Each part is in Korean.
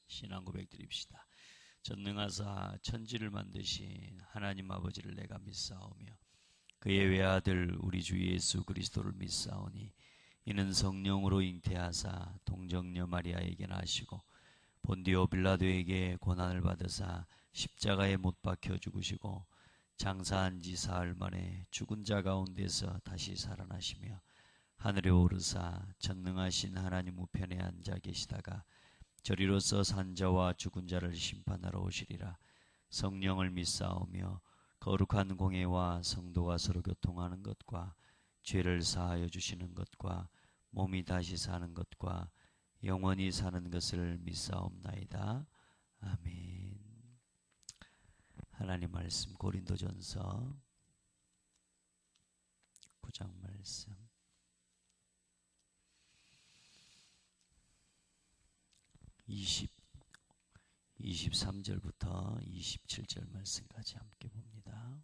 신앙 고백 드립시다. 전능하사 천지를 만드신 하나님 아버지를 내가 믿사오며 그의 외아들 우리 주 예수 그리스도를 믿사오니 이는 성령으로 잉태하사 동정녀 마리아에게 나시고 본디오 빌라도에게 고난을 받으사 십자가에 못 박혀 죽으시고 장사한 지 사흘 만에 죽은 자 가운데서 다시 살아나시며 하늘에 오르사 전능하신 하나님 우편에 앉아 계시다가 저리로서 산자와 죽은 자를 심판하러 오시리라. 성령을 믿사오며 거룩한 공예와 성도가 서로 교통하는 것과 죄를 사하여 주시는 것과 몸이 다시 사는 것과 영원히 사는 것을 믿사옵나이다. 아멘. 하나님 말씀 고린도전서 9장 말씀 23절부터 27절 말씀까지 함께 봅니다.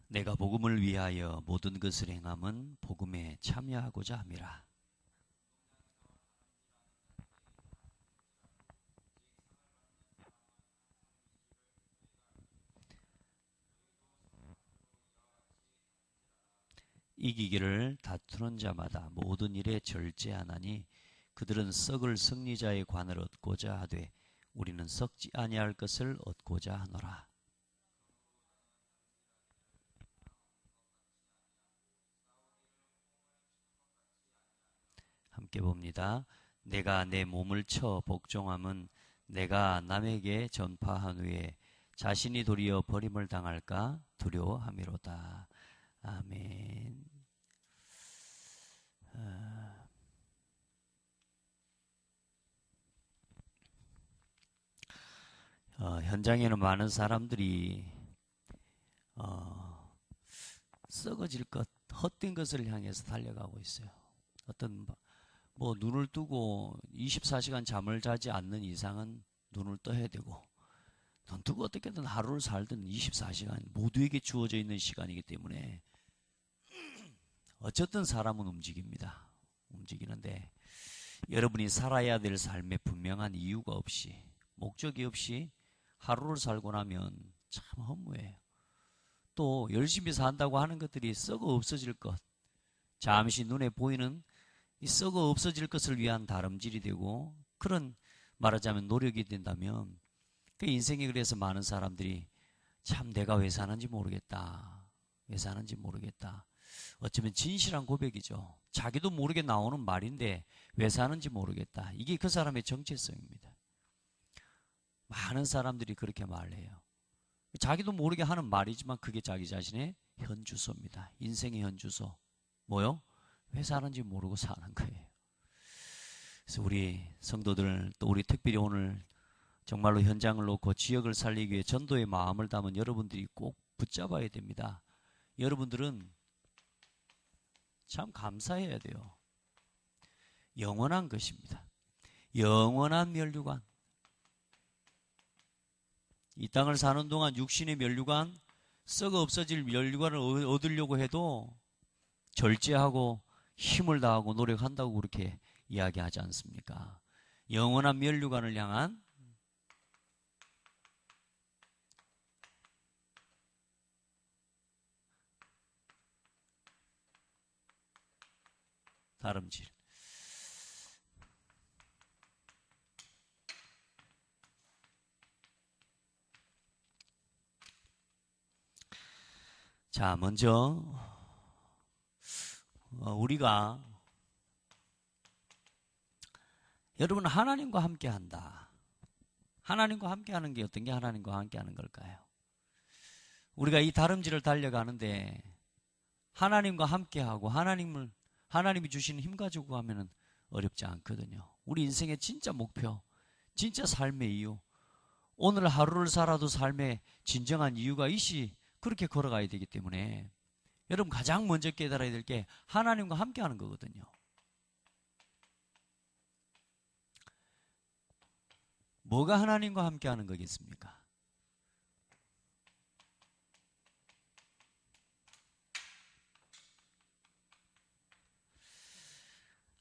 내가 복음을 위하여 모든 것을 행함은 복음에 참여하고자 함이라. 이기기를 다투는 자마다 모든 일에 절제하나니 그들은 썩을 승리자의 관을 얻고자 하되 우리는 썩지 아니할 것을 얻고자 하노라. 함께 봅니다. 내가 내 몸을 쳐 복종함은 내가 남에게 전파한 후에 자신이 도리어 버림을 당할까 두려워함이로다. 아멘. 현장에는 많은 사람들이 썩어질 것, 헛된 것을 향해서 달려가고 있어요. 어떤 눈을 뜨고 24시간 잠을 자지 않는 이상은 눈을 떠야 되고, 눈 뜨고 어떻게든 하루를 살든 24시간 모두에게 주어져 있는 시간이기 때문에 어쨌든 사람은 움직이는데 여러분이 살아야 될 삶에 분명한 이유가 없이, 목적이 없이 하루를 살고 나면 참 허무해요. 또 열심히 산다고 하는 것들이 썩어 없어질 것, 잠시 눈에 보이는 이 썩어 없어질 것을 위한 다름질이 되고, 그런 말하자면 노력이 된다면 그 인생에, 그래서 많은 사람들이 참 내가 왜 사는지 모르겠다, 어쩌면 진실한 고백이죠. 자기도 모르게 나오는 말인데 왜 사는지 모르겠다. 이게 그 사람의 정체성입니다. 많은 사람들이 그렇게 말해요. 자기도 모르게 하는 말이지만 그게 자기 자신의 현주소입니다. 인생의 현주소. 뭐요? 왜 사는지 모르고 사는 거예요. 그래서 우리 성도들, 또 우리 특별히 오늘 정말로 현장을 놓고 지역을 살리기 위해 전도의 마음을 담은 여러분들이 꼭 붙잡아야 됩니다. 여러분들은 참 감사해야 돼요. 영원한 것입니다. 영원한 면류관. 이 땅을 사는 동안 육신의 면류관, 썩어 없어질 면류관을 얻으려고 해도 절제하고 힘을 다하고 노력한다고 그렇게 이야기하지 않습니까? 영원한 면류관을 향한 다름질. 자, 먼저 우리가, 여러분, 하나님과 함께한다. 하나님과 함께하는 게 어떤 게 하나님과 함께하는 걸까요? 우리가 이 다름질을 달려가는데 하나님과 함께하고 하나님이 주시는 힘 가지고 가면은 어렵지 않거든요. 우리 인생의 진짜 목표, 진짜 삶의 이유, 오늘 하루를 살아도 삶의 진정한 이유가 있이 그렇게 걸어가야 되기 때문에 여러분 가장 먼저 깨달아야 될 게 하나님과 함께하는 거거든요. 뭐가 하나님과 함께하는 거겠습니까?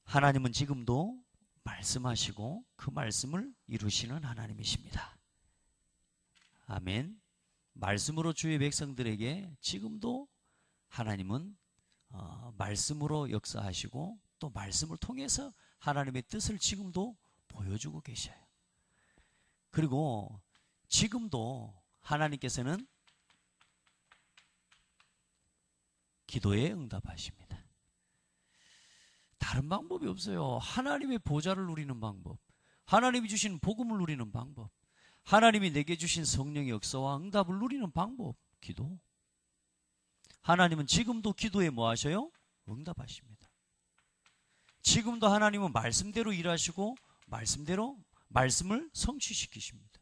하나님은 지금도 말씀하시고 그 말씀을 이루시는 하나님이십니다. 아멘. 말씀으로 주의 백성들에게 지금도 하나님은 말씀으로 역사하시고 또 말씀을 통해서 하나님의 뜻을 지금도 보여주고 계셔요. 그리고 지금도 하나님께서는 기도에 응답하십니다. 다른 방법이 없어요. 하나님의 보좌를 누리는 방법, 하나님이 주신 복음을 누리는 방법, 하나님이 내게 주신 성령의 역사와 응답을 누리는 방법, 기도. 하나님은 지금도 기도에 뭐 하셔요? 응답하십니다. 지금도 하나님은 말씀대로 일하시고 말씀대로 말씀을 성취시키십니다.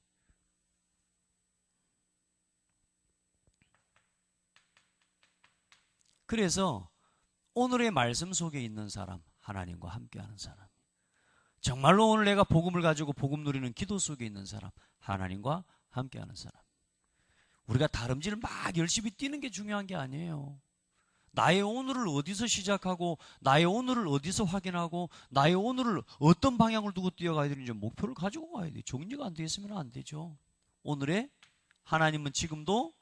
그래서 오늘의 말씀 속에 있는 사람, 하나님과 함께하는 사람, 정말로 오늘 내가 복음을 가지고 복음 누리는 기도 속에 있는 사람, 하나님과 함께하는 사람. 우리가 다름질을 막 열심히 뛰는 게 중요한 게 아니에요. 나의 오늘을 어디서 시작하고 나의 오늘을 어디서 확인하고 나의 오늘을 어떤 방향을 두고 뛰어가야 되는지 목표를 가지고 가야 돼요. 정리가 안 되어 있으면 안 되죠. 오늘의 하나님은 지금도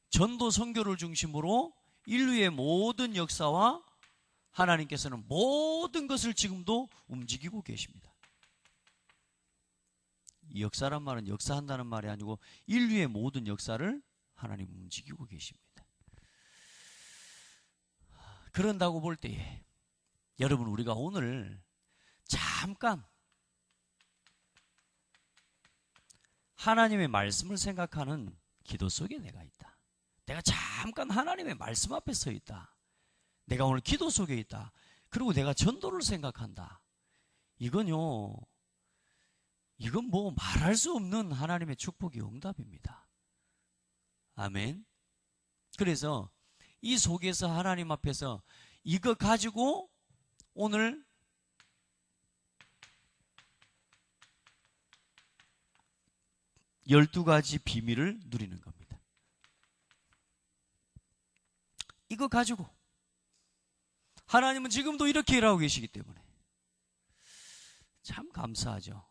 전도 선교를 중심으로 인류의 모든 역사와 하나님께서는 모든 것을 지금도 움직이고 계십니다. 이 역사란 말은 역사한다는 말이 아니고 인류의 모든 역사를 하나님은 움직이고 계십니다. 그런다고 볼 때에 여러분, 우리가 오늘 잠깐 하나님의 말씀을 생각하는 기도 속에 내가 있다. 내가 잠깐 하나님의 말씀 앞에 서 있다. 내가 오늘 기도 속에 있다. 그리고 내가 전도를 생각한다. 이건 뭐 말할 수 없는 하나님의 축복이 응답입니다. 아멘. 그래서 이 속에서 하나님 앞에서 이거 가지고 오늘 12가지 비밀을 누리는 겁니다. 이거 가지고 하나님은 지금도 이렇게 일하고 계시기 때문에 참 감사하죠.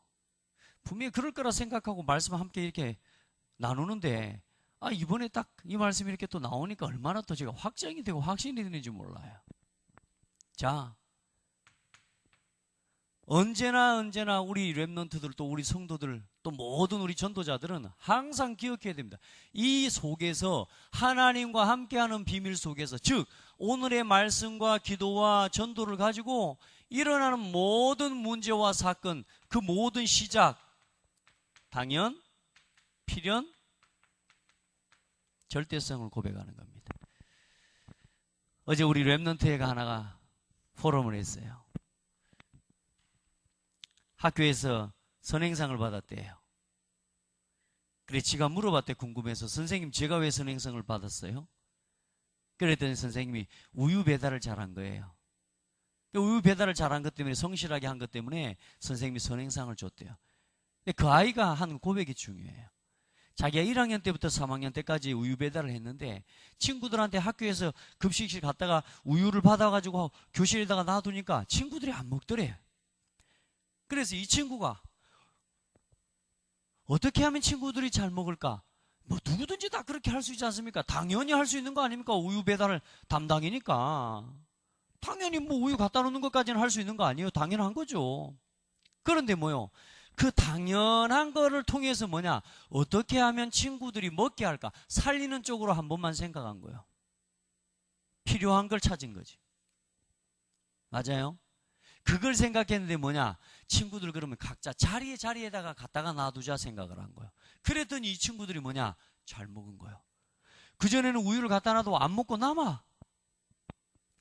분명히 그럴 거라 생각하고 말씀 함께 이렇게 나누는데 이번에 딱 이 말씀이 이렇게 또 나오니까 얼마나 또 제가 확정이 되고 확신이 되는지 몰라요. 자, 언제나 우리 렘넌트들, 또 우리 성도들, 또 모든 우리 전도자들은 항상 기억해야 됩니다. 이 속에서 하나님과 함께하는 비밀 속에서, 즉 오늘의 말씀과 기도와 전도를 가지고 일어나는 모든 문제와 사건, 그 모든 시작, 당연, 필연, 절대성을 고백하는 겁니다. 어제 우리 렘넌트회가 하나가 포럼을 했어요. 학교에서 선행상을 받았대요. 그래 지가 물어봤대. 궁금해서. 선생님, 제가 왜 선행상을 받았어요? 그랬더니 선생님이 우유 배달을 잘한 거예요. 우유 배달을 잘한 것 때문에, 성실하게 한 것 때문에 선생님이 선행상을 줬대요. 근데 그 아이가 한 고백이 중요해요. 자기가 1학년 때부터 3학년 때까지 우유 배달을 했는데 친구들한테 학교에서 급식실 갔다가 우유를 받아가지고 교실에다가 놔두니까 친구들이 안 먹더래요. 그래서 이 친구가 어떻게 하면 친구들이 잘 먹을까? 뭐 누구든지 다 그렇게 할 수 있지 않습니까? 당연히 할 수 있는 거 아닙니까? 우유 배달을 담당이니까. 당연히 뭐 우유 갖다 놓는 것까지는 할 수 있는 거 아니에요? 당연한 거죠. 그런데 뭐요? 그 당연한 거를 통해서 뭐냐? 어떻게 하면 친구들이 먹게 할까? 살리는 쪽으로 한 번만 생각한 거예요. 필요한 걸 찾은 거지. 맞아요? 그걸 생각했는데 뭐냐? 친구들 그러면 각자 자리에다가 갖다가 놔두자 생각을 한 거예요. 그랬더니 이 친구들이 뭐냐? 잘 먹은 거예요. 그전에는 우유를 갖다 놔도 안 먹고 남아.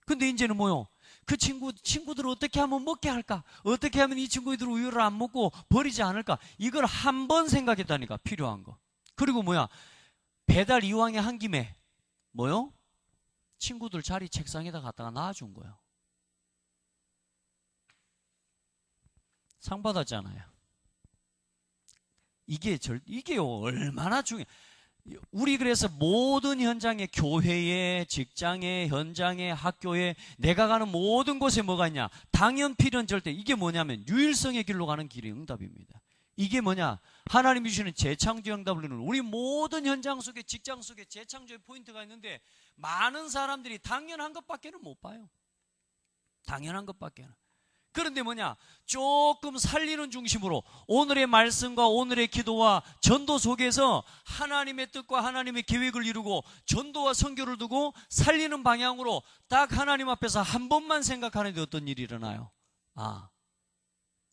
근데 이제는 뭐요? 그 친구들을 어떻게 하면 먹게 할까? 어떻게 하면 이 친구들 우유를 안 먹고 버리지 않을까? 이걸 한 번 생각했다니까, 필요한 거. 그리고 뭐야? 배달 이왕에 한 김에 뭐요? 친구들 자리 책상에다 갖다가 놔준 거예요. 상 받았잖아요. 이게요, 얼마나 중요해. 우리 그래서 모든 현장에, 교회에, 직장에, 현장에, 학교에, 내가 가는 모든 곳에 뭐가 있냐? 당연, 필연, 절대. 이게 뭐냐면 유일성의 길로 가는 길의 응답입니다. 이게 뭐냐? 하나님이 주시는 재창조 응답을 이루는 우리 모든 현장 속에, 직장 속에 재창조의 포인트가 있는데 많은 사람들이 당연한 것밖에는 못 봐요. 당연한 것밖에는. 그런데 뭐냐? 조금 살리는 중심으로 오늘의 말씀과 오늘의 기도와 전도 속에서 하나님의 뜻과 하나님의 계획을 이루고 전도와 선교를 두고 살리는 방향으로 딱 하나님 앞에서 한 번만 생각하는데 어떤 일이 일어나요? 아,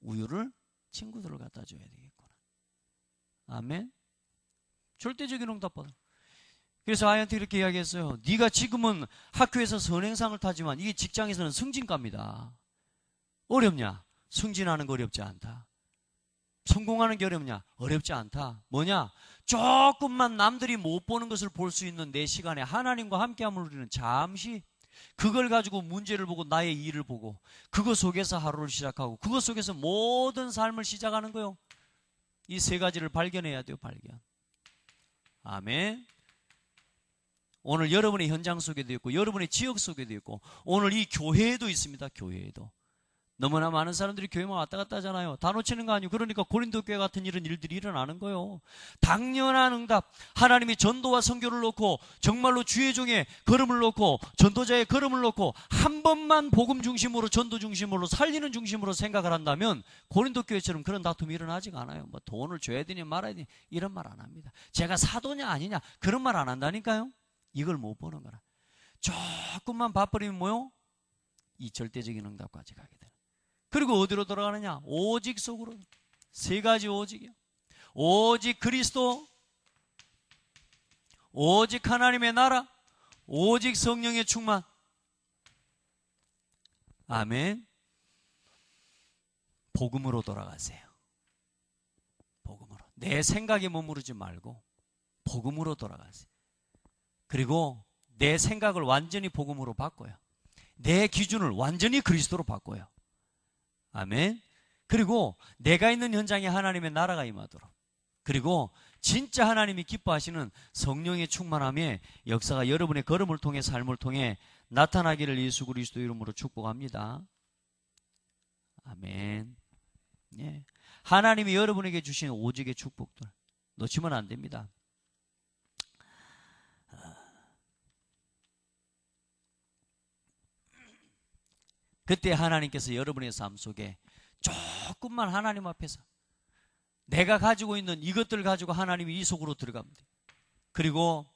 우유를 친구들을 갖다 줘야 되겠구나. 아멘. 절대적인 응답받아. 그래서 아이한테 이렇게 이야기했어요. 네가 지금은 학교에서 선행상을 타지만 이게 직장에서는 승진갑니다. 어렵냐? 승진하는 거 어렵지 않다. 성공하는 게 어렵냐? 어렵지 않다. 뭐냐? 조금만 남들이 못 보는 것을 볼 수 있는 내 시간에 하나님과 함께함을 우리는 잠시 그걸 가지고 문제를 보고 나의 일을 보고 그것 속에서 하루를 시작하고 그것 속에서 모든 삶을 시작하는 거요. 이 세 가지를 발견해야 돼요. 발견. 아멘. 오늘 여러분의 현장 속에도 있고 여러분의 지역 속에도 있고 오늘 이 교회에도 있습니다. 교회에도. 너무나 많은 사람들이 교회만 왔다 갔다 하잖아요. 다 놓치는 거 아니에요. 그러니까 고린도 교회 같은 이런 일들이 일어나는 거예요. 당연한 응답, 하나님이 전도와 선교를 놓고 정말로 주의 종의 걸음을 놓고 전도자의 걸음을 놓고 한 번만 복음 중심으로 전도 중심으로 살리는 중심으로 생각을 한다면 고린도 교회처럼 그런 다툼이 일어나지가 않아요. 뭐 돈을 줘야 되냐 말아야 되냐 이런 말 안 합니다. 제가 사도냐 아니냐 그런 말 안 한다니까요. 이걸 못 보는 거라. 조금만 봐버리면 뭐요? 이 절대적인 응답까지 가게 돼요. 그리고 어디로 돌아가느냐? 오직 속으로. 세 가지 오직이요. 오직 그리스도, 오직 하나님의 나라, 오직 성령의 충만. 아멘. 복음으로 돌아가세요. 복음으로. 내 생각에 머무르지 말고 복음으로 돌아가세요. 그리고 내 생각을 완전히 복음으로 바꿔요. 내 기준을 완전히 그리스도로 바꿔요. 아멘. 그리고 내가 있는 현장에 하나님의 나라가 임하도록 그리고 진짜 하나님이 기뻐하시는 성령의 충만함의 역사가 여러분의 걸음을 통해 삶을 통해 나타나기를 예수 그리스도 이름으로 축복합니다. 아멘. 예. 하나님이 여러분에게 주신 오직의 축복들 놓치면 안 됩니다. 그때 하나님께서 여러분의 삶 속에 조금만 하나님 앞에서 내가 가지고 있는 이것들 가지고 하나님이 이 속으로 들어갑니다. 그리고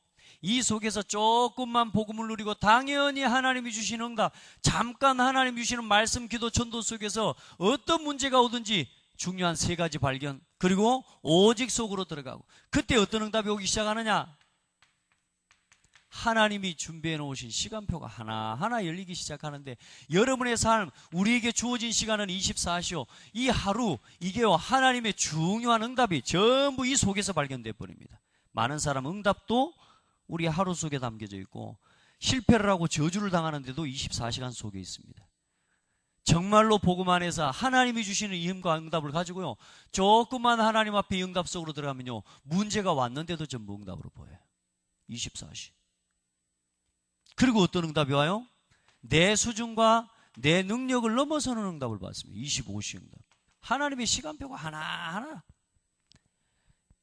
이 속에서 조금만 복음을 누리고 당연히 하나님이 주신 응답, 잠깐 하나님이 주시는 말씀, 기도, 전도 속에서 어떤 문제가 오든지 중요한 세 가지 발견, 그리고 오직 속으로 들어가고 그때 어떤 응답이 오기 시작하느냐? 하나님이 준비해 놓으신 시간표가 하나하나 열리기 시작하는데 여러분의 삶, 우리에게 주어진 시간은 24시요. 이 하루, 이게요 하나님의 중요한 응답이 전부 이 속에서 발견돼 버립니다. 많은 사람 응답도 우리 하루 속에 담겨져 있고 실패를 하고 저주를 당하는데도 24시간 속에 있습니다. 정말로 복음 안에서 하나님이 주시는 이 힘과 응답을 가지고요 조금만 하나님 앞에 응답 속으로 들어가면요 문제가 왔는데도 전부 응답으로 보여요. 24시. 그리고 어떤 응답이 와요? 내 수준과 내 능력을 넘어서는 응답을 받습니다. 25시 응답. 하나님의 시간표가 하나하나.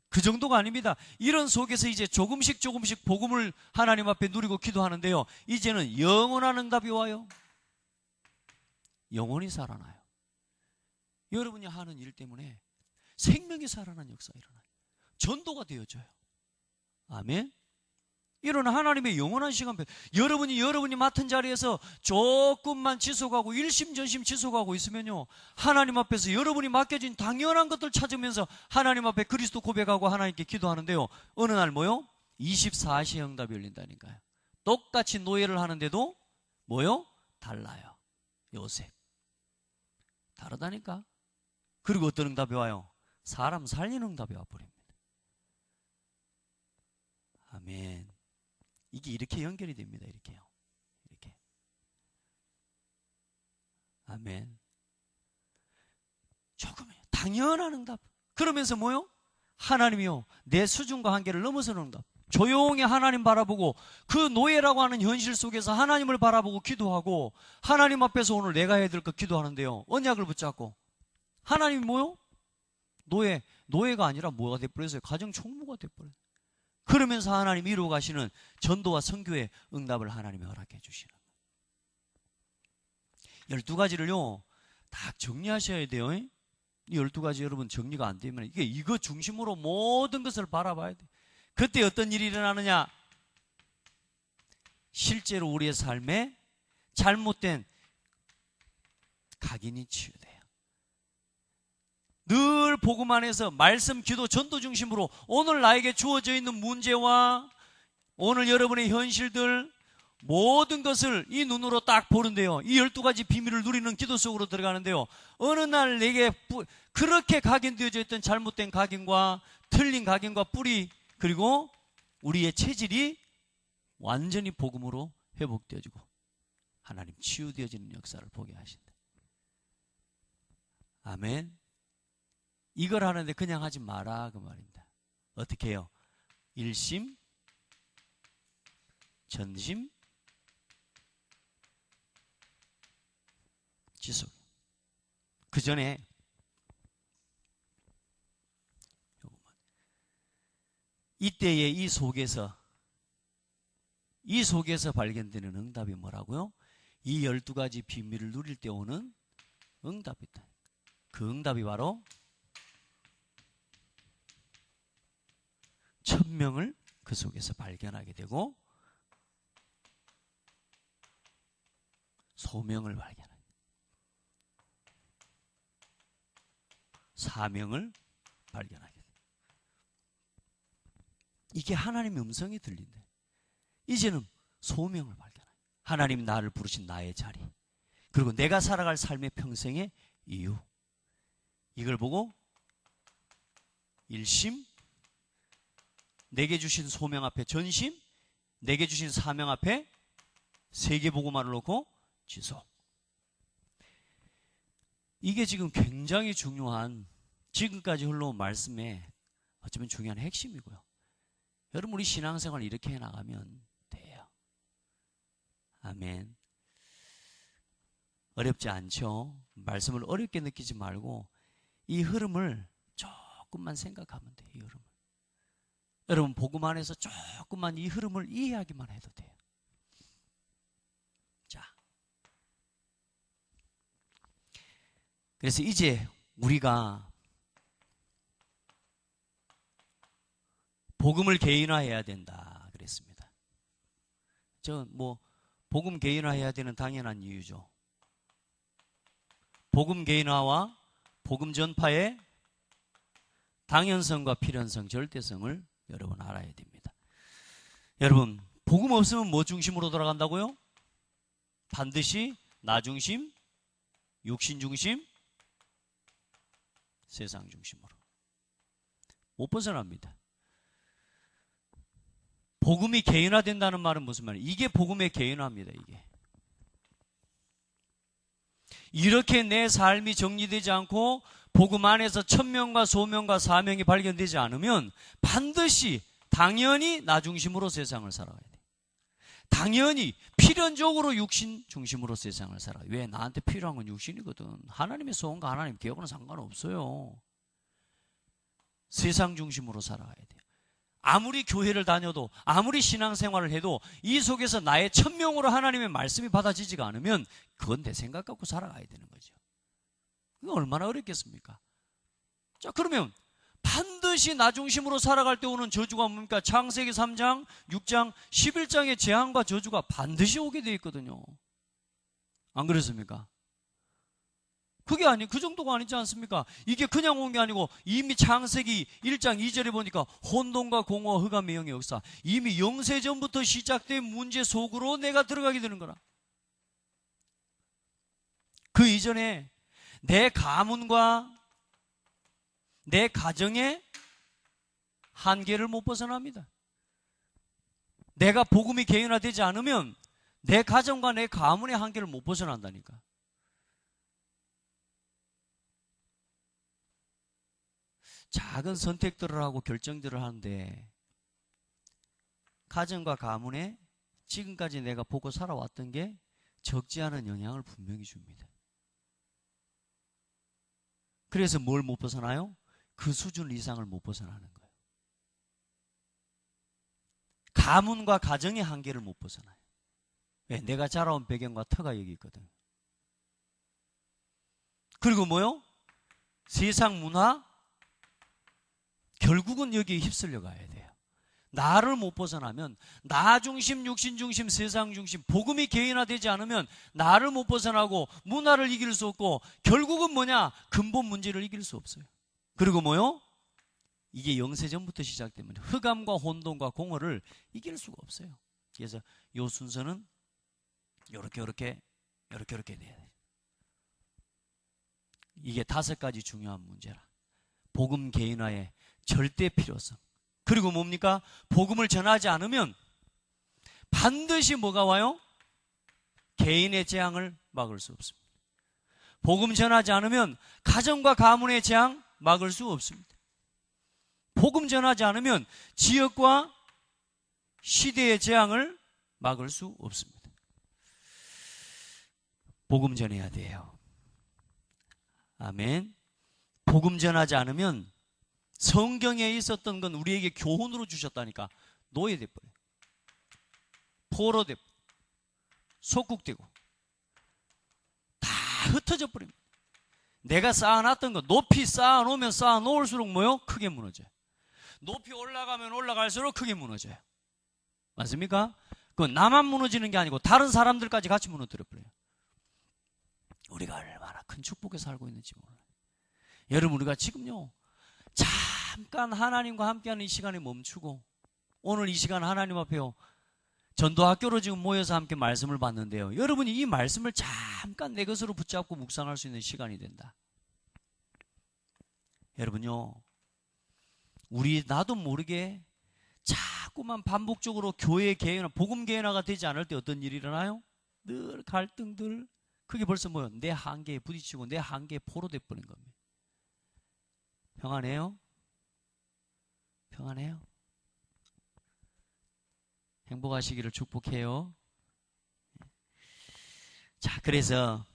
그 정도가 아닙니다. 이런 속에서 이제 조금씩 복음을 하나님 앞에 누리고 기도하는데요. 이제는 영원한 응답이 와요. 영원히 살아나요. 여러분이 하는 일 때문에 생명이 살아나는 역사가 일어나요. 전도가 되어져요. 아멘. 이런 하나님의 영원한 시간표. 여러분이 맡은 자리에서 조금만 지속하고 일심전심 지속하고 있으면요 하나님 앞에서 여러분이 맡겨진 당연한 것들 찾으면서 하나님 앞에 그리스도 고백하고 하나님께 기도하는데요 어느 날 뭐요? 24시 응답이 열린다니까요. 똑같이 노예를 하는데도 뭐요? 달라요. 요셉 다르다니까. 그리고 어떤 응답이 와요? 사람 살리는 응답이 와버립니다. 아멘. 이게 이렇게 연결이 됩니다. 이렇게요. 이렇게. 아멘. 조금이요. 당연한 응답. 그러면서 뭐요? 하나님이요. 내 수준과 한계를 넘어서는 응답. 조용히 하나님 바라보고 그 노예라고 하는 현실 속에서 하나님을 바라보고 기도하고 하나님 앞에서 오늘 내가 해야 될 거 기도하는데요. 언약을 붙잡고 하나님이 뭐요? 노예가 아니라 뭐가 돼버렸어요? 가정 총무가 돼버려요. 그러면서 하나님이 이루어 가시는 전도와 선교의 응답을 하나님이 허락해 주시는 12가지를요 다 정리하셔야 돼요. 이 12가지 여러분 정리가 안 되면 이거 중심으로 모든 것을 바라봐야 돼요. 그때 어떤 일이 일어나느냐? 실제로 우리의 삶에 잘못된 각인이 치유돼요. 늘 복음 안에서 말씀, 기도, 전도 중심으로 오늘 나에게 주어져 있는 문제와 오늘 여러분의 현실들 모든 것을 이 눈으로 딱 보는데요. 이 12가지 비밀을 누리는 기도 속으로 들어가는데요. 어느 날 내게 그렇게 각인되어져 있던 잘못된 각인과 틀린 각인과 뿌리 그리고 우리의 체질이 완전히 복음으로 회복되어지고 하나님 치유되어지는 역사를 보게 하신다. 아멘. 이걸 하는데 그냥 하지 마라 그 말입니다. 어떻게 해요? 일심, 전심, 지속. 그 전에 이때에 이 속에서 발견되는 응답이 뭐라고요? 이 12가지 비밀을 누릴 때 오는 응답이다. 그 응답이 바로 1000명을 그 속에서 발견하게 되고 소명을 발견하게 되고 사명을 발견하게 됩니다. 이게 하나님의 음성이 들린대. 이제는 소명을 발견해요. 하나님 나를 부르신 나의 자리 그리고 내가 살아갈 삶의 평생의 이유 이걸 보고 일심 내게 주신 소명 앞에 전심 내게 주신 사명 앞에 세계복음화를 놓고 지속. 이게 지금 굉장히 중요한 지금까지 흘러온 말씀의 어쩌면 중요한 핵심이고요. 여러분 우리 신앙생활 이렇게 해나가면 돼요. 아멘. 어렵지 않죠? 말씀을 어렵게 느끼지 말고 이 흐름을 조금만 생각하면 돼요. 이 흐름을. 여러분 복음 안에서 조금만 이 흐름을 이해하기만 해도 돼요. 자, 그래서 이제 우리가 복음을 개인화해야 된다 그랬습니다. 복음 개인화해야 되는 당연한 이유죠. 복음 개인화와 복음 전파의 당연성과 필연성, 절대성을 여러분 알아야 됩니다. 여러분 복음 없으면 뭐 중심으로 돌아간다고요? 반드시 나 중심, 육신 중심, 세상 중심으로 못 벗어납니다. 복음이 개인화된다는 말은 무슨 말이에요? 이게 복음의 개인화입니다. 이렇게 내 삶이 정리되지 않고 복음 안에서 천명과 소명과 사명이 발견되지 않으면 반드시 당연히 나 중심으로 세상을 살아가야 돼. 당연히 필연적으로 육신 중심으로 세상을 살아가요. 왜? 나한테 필요한 건 육신이거든. 하나님의 소원과 하나님 계획은 상관없어요. 세상 중심으로 살아가야 돼요. 아무리 교회를 다녀도 아무리 신앙생활을 해도 이 속에서 나의 천명으로 하나님의 말씀이 받아지지가 않으면 그건 내 생각 갖고 살아가야 되는 거죠. 그게 얼마나 어렵겠습니까? 자, 그러면 반드시 나 중심으로 살아갈 때 오는 저주가 뭡니까? 창세기 3장, 6장, 11장의 재앙과 저주가 반드시 오게 되어 있거든요. 안 그렇습니까? 그 정도가 아니지 않습니까? 이게 그냥 온 게 아니고 이미 창세기 1장 2절에 보니까 혼돈과 공허와 흑암의 영의 역사, 이미 영세전부터 시작된 문제 속으로 내가 들어가게 되는 거라. 그 이전에 내 가문과 내 가정의 한계를 못 벗어납니다. 내가 복음이 개인화되지 않으면 내 가정과 내 가문의 한계를 못 벗어난다니까. 작은 선택들을 하고 결정들을 하는데 가정과 가문에 지금까지 내가 보고 살아왔던 게 적지 않은 영향을 분명히 줍니다. 그래서 뭘 못 벗어나요? 그 수준 이상을 못 벗어나는 거예요. 가문과 가정의 한계를 못 벗어나요. 왜? 내가 자라온 배경과 터가 여기 있거든. 그리고 뭐요? 세상 문화, 결국은 여기에 휩쓸려 가야 돼요. 나를 못 벗어나면, 나 중심, 육신 중심, 세상 중심, 복음이 개인화되지 않으면 나를 못 벗어나고 문화를 이길 수 없고, 결국은 뭐냐? 근본 문제를 이길 수 없어요. 그리고 뭐요? 이게 영세전부터 시작되면 흑암과 혼돈과 공허를 이길 수가 없어요. 그래서 이 순서는 요렇게 돼야 돼요. 이게 5가지 중요한 문제라. 복음 개인화의 절대 필요성. 그리고 뭡니까? 복음을 전하지 않으면 반드시 뭐가 와요? 개인의 재앙을 막을 수 없습니다. 복음 전하지 않으면 가정과 가문의 재앙 막을 수 없습니다. 복음 전하지 않으면 지역과 시대의 재앙을 막을 수 없습니다. 복음 전해야 돼요. 아멘. 복음 전하지 않으면 성경에 있었던 건 우리에게 교훈으로 주셨다니까 노예돼버려요. 포로되고 속국되고 다 흩어져 버립니다. 내가 쌓아놨던 거 높이 쌓아놓으면 쌓아놓을수록 뭐요? 크게 무너져요. 높이 올라가면 올라갈수록 크게 무너져요. 맞습니까? 그건 나만 무너지는 게 아니고 다른 사람들까지 같이 무너뜨려버려요. 우리가 얼마나 큰 축복에 살고 있는지 몰라요. 여러분, 우리가 지금요 잠깐 하나님과 함께하는 이 시간에 멈추고 오늘 이 시간 하나님 앞에요 전도학교로 지금 모여서 함께 말씀을 받는데요, 여러분이 이 말씀을 잠깐 내 것으로 붙잡고 묵상할 수 있는 시간이 된다. 여러분요, 나도 모르게 자꾸만 반복적으로 교회 개인화, 복음 개인화가 되지 않을 때 어떤 일이 일어나요? 늘 갈등들, 그게 벌써 뭐요? 내 한계에 부딪히고 내 한계에 포로돼 버린 겁니다. 평안해요? 평안해요? 행복하시기를 축복해요. 자, 그래서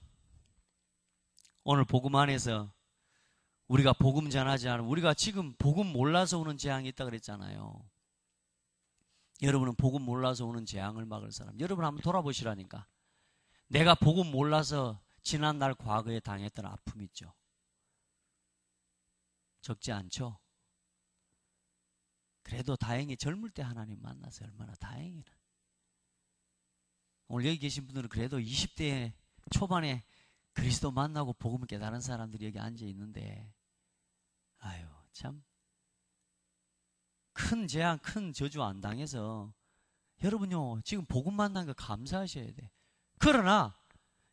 오늘 복음 안에서 우리가 복음 전하지 않으면, 우리가 지금 복음 몰라서 오는 재앙이 있다 그랬잖아요. 여러분은 복음 몰라서 오는 재앙을 막을 사람, 여러분 한번 돌아보시라니까. 내가 복음 몰라서 지난날 과거에 당했던 아픔 있죠? 적지 않죠? 그래도 다행히 젊을 때 하나님 만나서 얼마나 다행이나. 오늘 여기 계신 분들은 그래도 20대 초반에 그리스도 만나고 복음을 깨달은 사람들이 여기 앉아 있는데, 아유 참 큰 재앙, 큰 저주 안 당해서 여러분요 지금 복음 만난 거 감사하셔야 돼. 그러나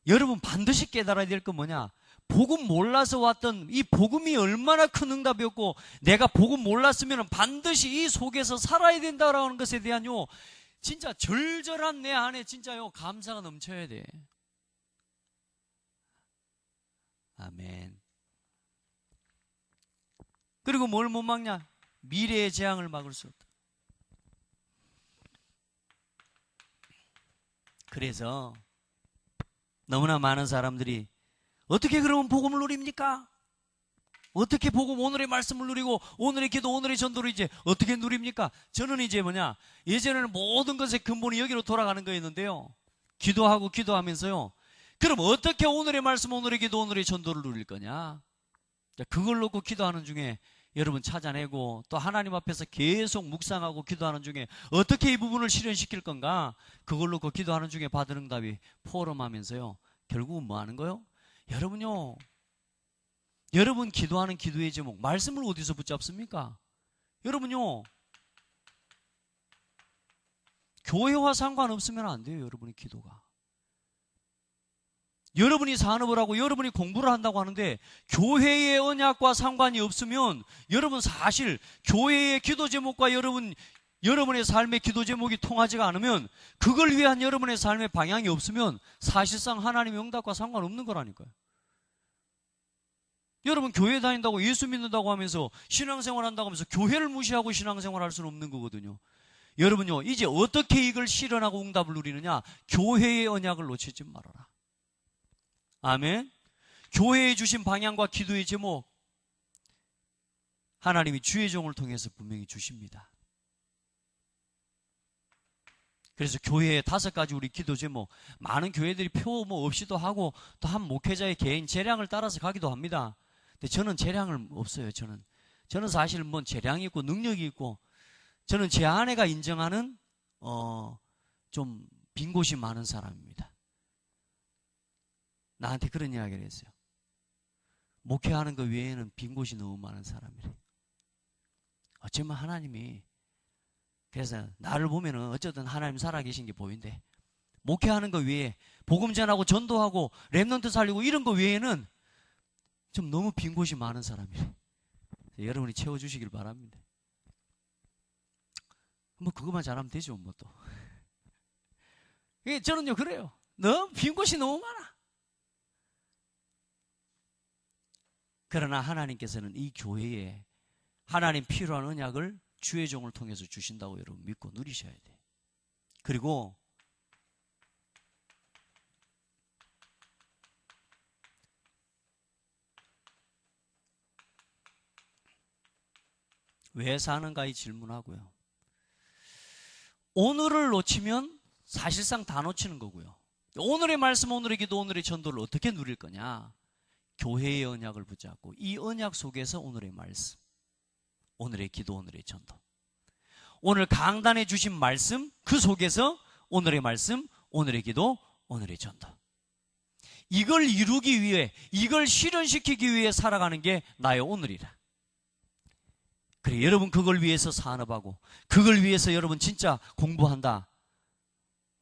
여러분 반드시 깨달아야 될 건 뭐냐? 복음 몰라서 왔던 이 복음이 얼마나 큰 응답이었고, 내가 복음 몰랐으면 반드시 이 속에서 살아야 된다라는 것에 대한요 진짜 절절한 내 안에 진짜요 감사가 넘쳐야 돼. 아멘. 그리고 뭘 못 막냐? 미래의 재앙을 막을 수 없다. 그래서 너무나 많은 사람들이 어떻게 그러면 복음을 누립니까? 어떻게 복음, 오늘의 말씀을 누리고 오늘의 기도, 오늘의 전도를 이제 어떻게 누립니까? 저는 이제 뭐냐, 예전에는 모든 것의 근본이 여기로 돌아가는 거였는데요, 기도하면서요, 그럼 어떻게 오늘의 말씀, 오늘의 기도, 오늘의 전도를 누릴 거냐? 그걸 놓고 기도하는 중에 여러분 찾아내고, 또 하나님 앞에서 계속 묵상하고 기도하는 중에 어떻게 이 부분을 실현시킬 건가, 그걸 놓고 기도하는 중에 받은 응답이 포럼하면서요 결국은 뭐 하는 거요? 여러분요, 여러분 기도하는 기도의 제목, 말씀을 어디서 붙잡습니까? 여러분요 교회와 상관없으면 안 돼요. 여러분의 기도가, 여러분이 산업을 하고 여러분이 공부를 한다고 하는데 교회의 언약과 상관이 없으면, 여러분 사실 교회의 기도 제목과 여러분의 삶의 기도 제목이 통하지가 않으면, 그걸 위한 여러분의 삶의 방향이 없으면 사실상 하나님의 응답과 상관없는 거라니까요. 여러분 교회 다닌다고, 예수 믿는다고 하면서 신앙생활 한다고 하면서 교회를 무시하고 신앙생활 할 수는 없는 거거든요. 여러분요, 이제 어떻게 이걸 실현하고 응답을 누리느냐? 교회의 언약을 놓치지 말아라. 아멘. 교회에 주신 방향과 기도의 제목, 하나님이 주의 종을 통해서 분명히 주십니다. 그래서 교회에 5가지 우리 기도 제목, 많은 교회들이 표 뭐 없이도 하고 또 한 목회자의 개인 재량을 따라서 가기도 합니다. 근데 저는 재량을 없어요. 저는 사실 뭐 재량이 있고 능력이 있고, 저는 제 아내가 인정하는 좀 빈 곳이 많은 사람입니다. 나한테 그런 이야기를 했어요. 목회하는 것 외에는 빈 곳이 너무 많은 사람이래. 어쩌면 하나님이, 그래서 나를 보면은 어쨌든 하나님 살아계신 게 보인대. 목회하는 것 외에 복음 전하고 전도하고 렘넌트 살리고 이런 것 외에는 좀 너무 빈 곳이 많은 사람이래. 여러분이 채워주시길 바랍니다. 뭐 그것만 잘하면 되죠, 뭐 또. 저는요 그래요. 너무 빈 곳이 너무 많아. 그러나 하나님께서는 이 교회에 하나님 필요한 언약을 주의 종을 통해서 주신다고 여러분 믿고 누리셔야 돼요. 그리고 왜 사는가 이 질문하고요. 오늘을 놓치면 사실상 다 놓치는 거고요. 오늘의 말씀, 오늘의 기도, 오늘의 전도를 어떻게 누릴 거냐? 교회의 언약을 붙잡고 이 언약 속에서 오늘의 말씀, 오늘의 기도, 오늘의 전도, 오늘 강단에 주신 말씀, 그 속에서 오늘의 말씀, 오늘의 기도, 오늘의 전도, 이걸 이루기 위해, 이걸 실현시키기 위해 살아가는 게 나의 오늘이라. 그래, 여러분 그걸 위해서 산업하고 그걸 위해서 여러분 진짜 공부한다.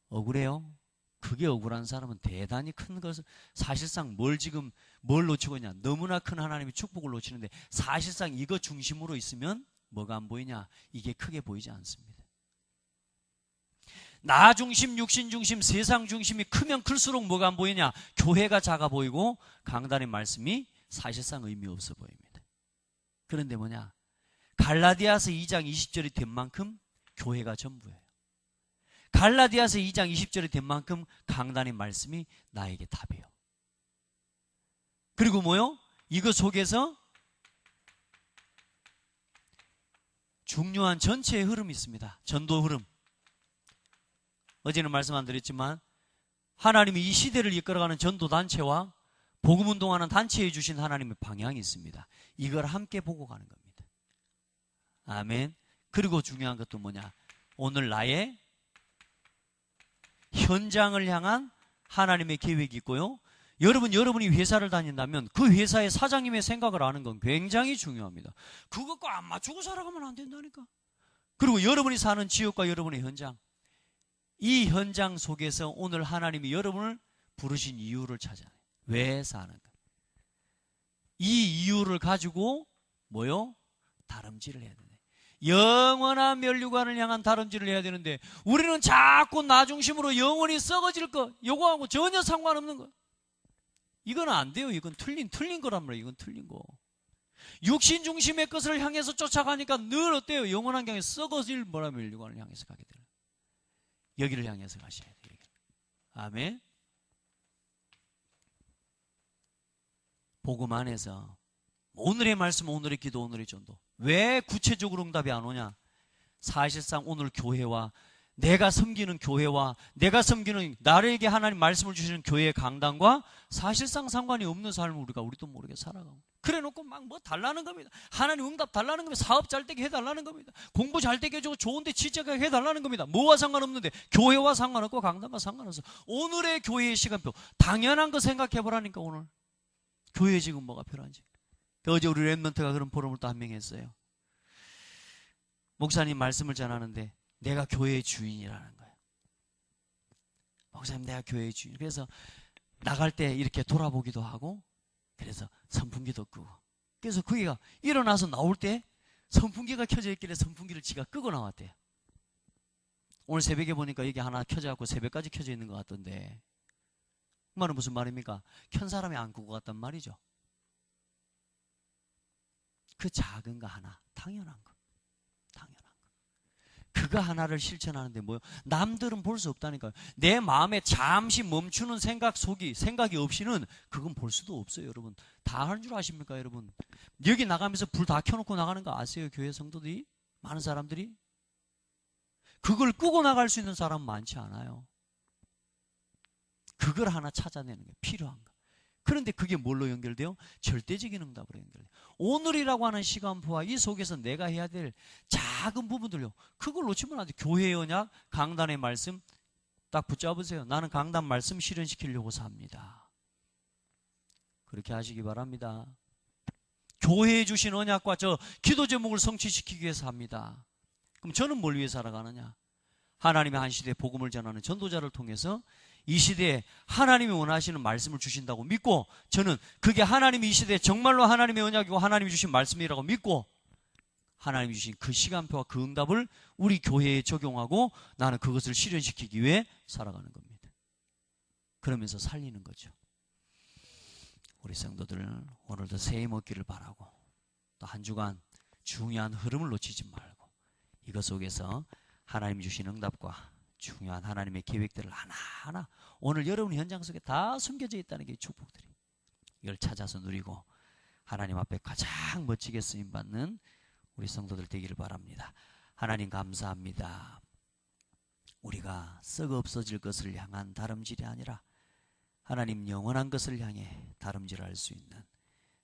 억울해요? 그게 억울한 사람은 대단히 큰 것을, 사실상 뭘 놓치고 있냐? 너무나 큰 하나님의 축복을 놓치는데 사실상 이거 중심으로 있으면 뭐가 안 보이냐? 이게 크게 보이지 않습니다. 나 중심, 육신 중심, 세상 중심이 크면 클수록 뭐가 안 보이냐? 교회가 작아 보이고 강단의 말씀이 사실상 의미 없어 보입니다. 그런데 뭐냐? 갈라디아서 2장 20절이 된 만큼 교회가 전부예요. 갈라디아서 2장 20절이 된 만큼 강단의 말씀이 나에게 답이에요. 그리고 뭐요? 이거 속에서 중요한 전체의 흐름이 있습니다. 전도 흐름. 어제는 말씀 안 드렸지만 하나님이 이 시대를 이끌어가는 전도단체와 복음운동하는 단체에 주신 하나님의 방향이 있습니다. 이걸 함께 보고 가는 겁니다. 아멘. 그리고 중요한 것도 뭐냐? 오늘 나의 현장을 향한 하나님의 계획이 있고요. 여러분이 회사를 다닌다면 그 회사의 사장님의 생각을 아는 건 굉장히 중요합니다. 그것과 안 맞추고 살아가면 안 된다니까. 그리고 여러분이 사는 지역과 여러분의 현장, 이 현장 속에서 오늘 하나님이 여러분을 부르신 이유를 찾아내요. 왜 사는가? 이 이유를 가지고 뭐요? 다름질을 해야 되네. 영원한 면류관을 향한 다름질을 해야 되는데 우리는 자꾸 나 중심으로 영원히 썩어질 거 요거하고 전혀 상관없는 거. 이건 안 돼요. 이건 틀린 거란 말이에요. 이건 틀린 거. 육신 중심의 것을 향해서 쫓아가니까 늘 어때요? 영원한 경에 썩어질 면류관을 향해서 가게 되는. 여기를 향해서 가셔야 돼요. 아멘. 복음 안에서 오늘의 말씀, 오늘의 기도, 오늘의 전도. 왜 구체적으로 응답이 안 오냐? 사실상 오늘 교회와 내가 섬기는 교회와 내가 섬기는 나에게 하나님 말씀을 주시는 교회의 강단과 사실상 상관이 없는 삶을 우리도 모르게 살아가고 그래 놓고 막 뭐 달라는 겁니다. 하나님 응답 달라는 겁니다. 사업 잘 되게 해달라는 겁니다. 공부 잘 되게 해주고 좋은데 취직하게 해달라는 겁니다. 뭐와 상관없는데 교회와 상관없고 강단과 상관없어. 오늘의 교회의 시간표 당연한 거 생각해보라니까. 오늘 교회에 지금 뭐가 필요한지. 어제 우리 렘넌트가 그런 포럼을 또 한 명 했어요. 목사님 말씀을 전하는데 내가 교회의 주인이라는 거예요. 목사님 내가 교회의 주인. 그래서 나갈 때 이렇게 돌아보기도 하고 그래서 선풍기도 끄고 그래서 그기가 일어나서 나올 때 선풍기가 켜져 있길래 선풍기를 지가 끄고 나왔대요. 오늘 새벽에 보니까 여기 하나 켜져 갖고 새벽까지 켜져 있는 것 같던데 그 말은 무슨 말입니까? 켠 사람이 안 끄고 갔단 말이죠. 그 작은 거 하나 당연한 거. 그거 하나를 실천하는데 뭐요? 남들은 볼 수 없다니까요. 내 마음에 잠시 멈추는 생각이 없이는 그건 볼 수도 없어요, 여러분. 다 하는 줄 아십니까, 여러분? 여기 나가면서 불 다 켜놓고 나가는 거 아세요, 교회 성도들이? 많은 사람들이? 그걸 끄고 나갈 수 있는 사람은 많지 않아요. 그걸 하나 찾아내는 게 필요한 거. 그런데 그게 뭘로 연결돼요? 절대적인 응답으로 연결돼요. 오늘이라고 하는 시간표와 이 속에서 내가 해야 될 작은 부분들요. 그걸 놓치면 안 돼. 교회의 언약, 강단의 말씀 딱 붙잡으세요. 나는 강단 말씀 실현시키려고 삽니다. 그렇게 하시기 바랍니다. 교회에 주신 언약과 저 기도 제목을 성취시키기 위해서 합니다. 그럼 저는 뭘 위해 살아가느냐? 하나님의 한 시대에 복음을 전하는 전도자를 통해서 이 시대에 하나님이 원하시는 말씀을 주신다고 믿고, 저는 그게 하나님이 이 시대에 정말로 하나님의 언약이고 하나님이 주신 말씀이라고 믿고, 하나님이 주신 그 시간표와 그 응답을 우리 교회에 적용하고 나는 그것을 실현시키기 위해 살아가는 겁니다. 그러면서 살리는 거죠. 우리 성도들 오늘도 새해 먹기를 바라고, 또 한 주간 중요한 흐름을 놓치지 말고 이것 속에서 하나님 주신 응답과 중요한 하나님의 계획들을 하나하나 오늘 여러분 현장 속에 다 숨겨져 있다는 게 축복들이, 이걸 찾아서 누리고 하나님 앞에 가장 멋지게 쓰임받는 우리 성도들 되기를 바랍니다. 하나님 감사합니다. 우리가 썩어 없어질 것을 향한 다름질이 아니라 하나님 영원한 것을 향해 다름질할 수 있는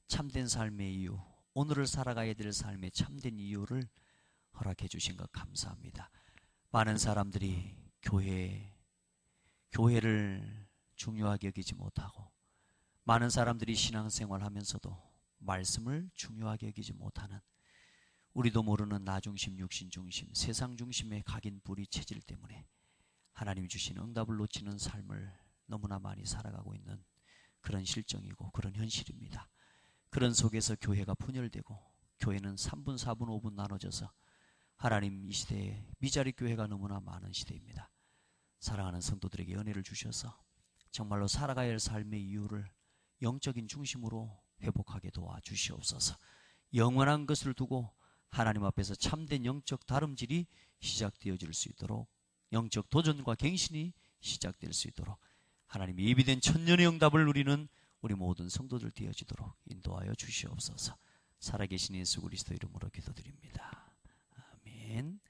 참된 삶의 이유, 오늘을 살아가야 될 삶의 참된 이유를 허락해 주신 것 감사합니다. 많은 사람들이 교회를 중요하게 여기지 못하고, 많은 사람들이 신앙생활 하면서도 말씀을 중요하게 여기지 못하는, 우리도 모르는 나 중심, 육신 중심, 세상 중심의 각인 뿌리 체질 때문에 하나님이 주신 응답을 놓치는 삶을 너무나 많이 살아가고 있는 그런 실정이고 그런 현실입니다. 그런 속에서 교회가 분열되고, 교회는 3분, 4분, 5분 나눠져서 하나님 이 시대에 미자리 교회가 너무나 많은 시대입니다. 사랑하는 성도들에게 은혜를 주셔서 정말로 살아가야 할 삶의 이유를 영적인 중심으로 회복하게 도와주시옵소서. 영원한 것을 두고 하나님 앞에서 참된 영적 다름질이 시작되어질 수 있도록, 영적 도전과 갱신이 시작될 수 있도록 하나님의 예비된 천년의 응답을 누리는 우리 모든 성도들 되어지도록 인도하여 주시옵소서. 살아계신 예수 그리스도 이름으로 기도드립니다. 아멘.